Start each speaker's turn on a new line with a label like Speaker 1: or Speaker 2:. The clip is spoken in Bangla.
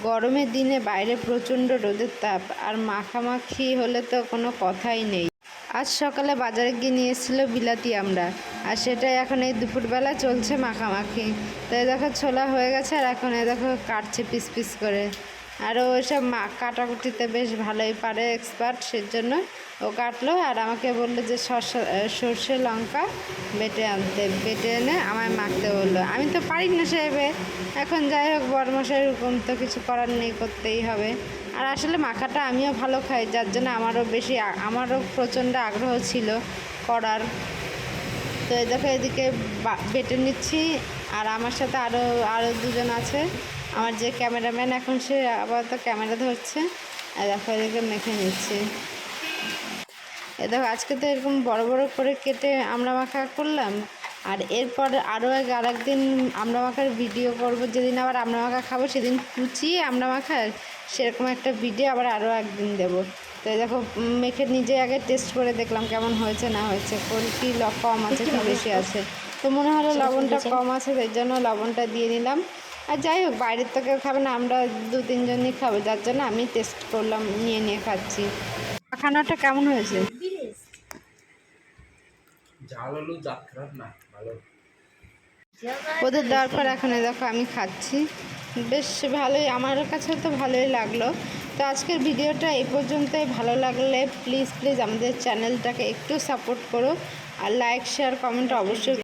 Speaker 1: গরমের দিনে বাইরে প্রচণ্ড রোদের তাপ, আর মাখামাখি হলে তো কোনো কথাই নেই। আজ সকালে বাজারে গিয়ে নিয়ে এসেছিলো বিলাতি আমরা, আর সেটাই এখন এই দুপুরবেলা চলছে মাখামাখি। তো এই দেখো ছোলা হয়ে গেছে, আর এখন এই দেখো কাটছে পিস পিস করে। আর ও ওইসব কাটাকুটিতে বেশ ভালোই পারে, এক্সপার্ট, সেজন্য ও কাটলো। আর আমাকে বললো যে সর্ষে লঙ্কা বেটে আনতে, বেটে এনে আমায় মাখতে বললো। আমি তো পারি না সেভাবে। এখন যাই হোক, বড়মশাইয়ের হুকুম তো কিছু করার নেই, করতেই হবে। আর আসলে মাখাটা আমিও ভালো খাই, যার জন্য আমারও প্রচণ্ড আগ্রহ ছিল করার। তো এই দেখো এদিকে বেটে নিচ্ছি, আর আমার সাথে আরও দুজন আছে। আমার যে ক্যামেরাম্যান, এখন সে আপাতত ক্যামেরা ধরছে। আর দেখো এদিকে মেখে নিচ্ছি। এ দেখো আজকে তো এরকম বড় বড় করে কেটে আমড়া মাখা করলাম। আর এরপর আরেকদিন আমড়া মাখার ভিডিও করব, যেদিন আবার আমড়া মাখা খাবো সেদিন কুচিয়ে আমড়া মাখার সেরকম একটা ভিডিও আবার আরও একদিন দেবো। তো দেখো মেখে নিজে আগে টেস্ট করে দেখলাম কেমন হয়েছে না হয়েছে, কি কম আছে কি বেশি আছে। তো মনে হলো লবণটা কম আছে, সেই জন্য লবণটা দিয়ে নিলাম। আর যাই হোক, বাইরের তো কেউ খাবে না, আমরা 2-3 জনই খাবো, যার জন্য আমি টেস্ট করলাম, নিয়ে খাচ্ছি। মাখানোটা কেমন হয়েছে? ওদের দেওয়ার পর এখন দেখো আমি খাচ্ছি, বেশ ভালোই, আমার কাছে তো ভালোই লাগলো। তো আজকের ভিডিওটা এই পর্যন্তই। ভালো লাগলে প্লিজ আমাদের চ্যানেলটাকে একটু সাপোর্ট করো, আর লাইক শেয়ার কমেন্ট অবশ্যই